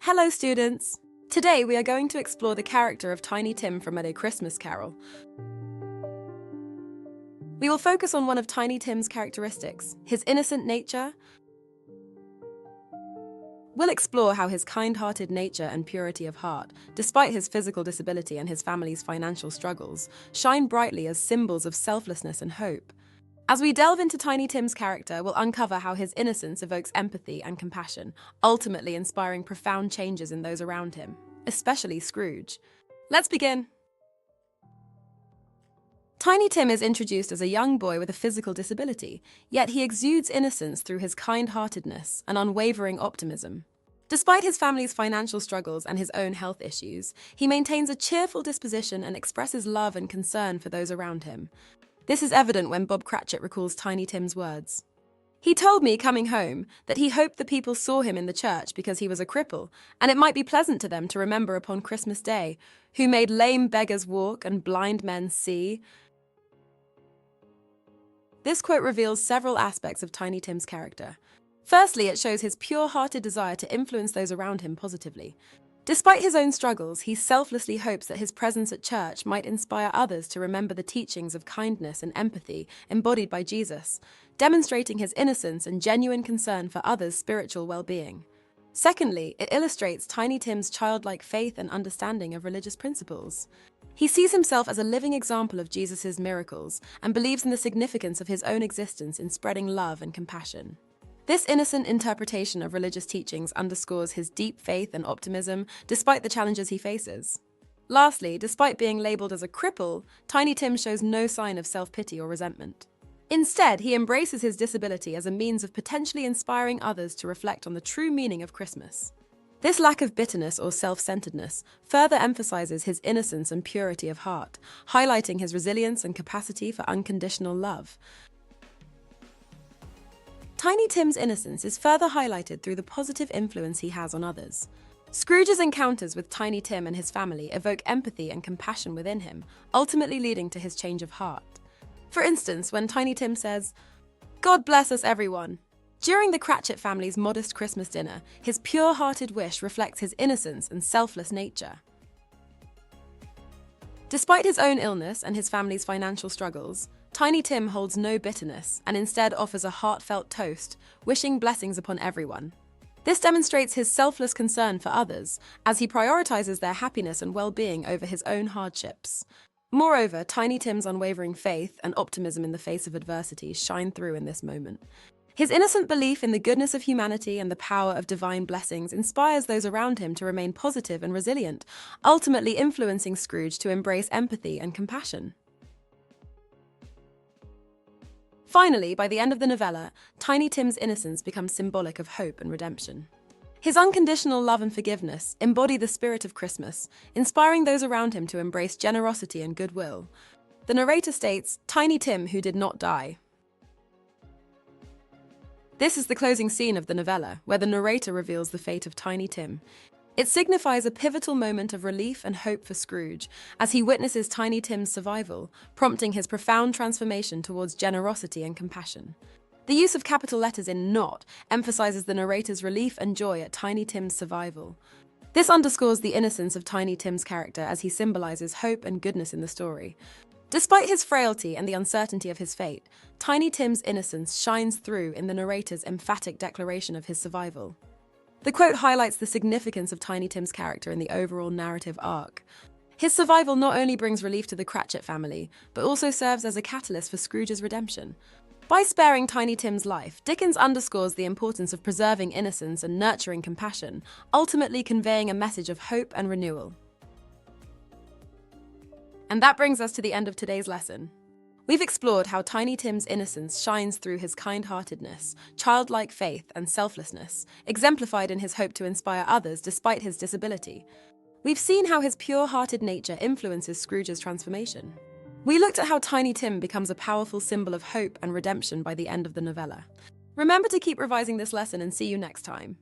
Hello students! Today we are going to explore the character of Tiny Tim from A Christmas Carol. We will focus on one of Tiny Tim's characteristics, his innocent nature. We'll explore how his kind-hearted nature and purity of heart, despite his physical disability and his family's financial struggles, shine brightly as symbols of selflessness and hope. As we delve into Tiny Tim's character, we'll uncover how his innocence evokes empathy and compassion, ultimately inspiring profound changes in those around him, especially Scrooge. Let's begin. Tiny Tim is introduced as a young boy with a physical disability, yet he exudes innocence through his kind-heartedness and unwavering optimism. Despite his family's financial struggles and his own health issues, he maintains a cheerful disposition and expresses love and concern for those around him. This is evident when Bob Cratchit recalls Tiny Tim's words. "He told me, coming home, that he hoped the people saw him in the church because he was a cripple, and it might be pleasant to them to remember upon Christmas Day, who made lame beggars walk and blind men see." This quote reveals several aspects of Tiny Tim's character. Firstly, it shows his pure-hearted desire to influence those around him positively. Despite his own struggles, he selflessly hopes that his presence at church might inspire others to remember the teachings of kindness and empathy embodied by Jesus, demonstrating his innocence and genuine concern for others' spiritual well-being. Secondly, it illustrates Tiny Tim's childlike faith and understanding of religious principles. He sees himself as a living example of Jesus' miracles and believes in the significance of his own existence in spreading love and compassion. This innocent interpretation of religious teachings underscores his deep faith and optimism despite the challenges he faces. Lastly, despite being labeled as a cripple, Tiny Tim shows no sign of self-pity or resentment. Instead, he embraces his disability as a means of potentially inspiring others to reflect on the true meaning of Christmas. This lack of bitterness or self-centeredness further emphasizes his innocence and purity of heart, highlighting his resilience and capacity for unconditional love. Tiny Tim's innocence is further highlighted through the positive influence he has on others. Scrooge's encounters with Tiny Tim and his family evoke empathy and compassion within him, ultimately leading to his change of heart. For instance, when Tiny Tim says, "God bless us, everyone," during the Cratchit family's modest Christmas dinner, his pure-hearted wish reflects his innocence and selfless nature. Despite his own illness and his family's financial struggles, Tiny Tim holds no bitterness and instead offers a heartfelt toast, wishing blessings upon everyone. This demonstrates his selfless concern for others, as he prioritizes their happiness and well-being over his own hardships. Moreover, Tiny Tim's unwavering faith and optimism in the face of adversity shine through in this moment. His innocent belief in the goodness of humanity and the power of divine blessings inspires those around him to remain positive and resilient, ultimately influencing Scrooge to embrace empathy and compassion. Finally, by the end of the novella, Tiny Tim's innocence becomes symbolic of hope and redemption. His unconditional love and forgiveness embody the spirit of Christmas, inspiring those around him to embrace generosity and goodwill. The narrator states, "Tiny Tim who did not die." This is the closing scene of the novella, where the narrator reveals the fate of Tiny Tim. It signifies a pivotal moment of relief and hope for Scrooge, as he witnesses Tiny Tim's survival, prompting his profound transformation towards generosity and compassion. The use of capital letters in "not" emphasizes the narrator's relief and joy at Tiny Tim's survival. This underscores the innocence of Tiny Tim's character as he symbolizes hope and goodness in the story. Despite his frailty and the uncertainty of his fate, Tiny Tim's innocence shines through in the narrator's emphatic declaration of his survival. The quote highlights the significance of Tiny Tim's character in the overall narrative arc. His survival not only brings relief to the Cratchit family, but also serves as a catalyst for Scrooge's redemption. By sparing Tiny Tim's life, Dickens underscores the importance of preserving innocence and nurturing compassion, ultimately conveying a message of hope and renewal. And that brings us to the end of today's lesson. We've explored how Tiny Tim's innocence shines through his kind-heartedness, childlike faith, and selflessness, exemplified in his hope to inspire others despite his disability. We've seen how his pure-hearted nature influences Scrooge's transformation. We looked at how Tiny Tim becomes a powerful symbol of hope and redemption by the end of the novella. Remember to keep revising this lesson and see you next time.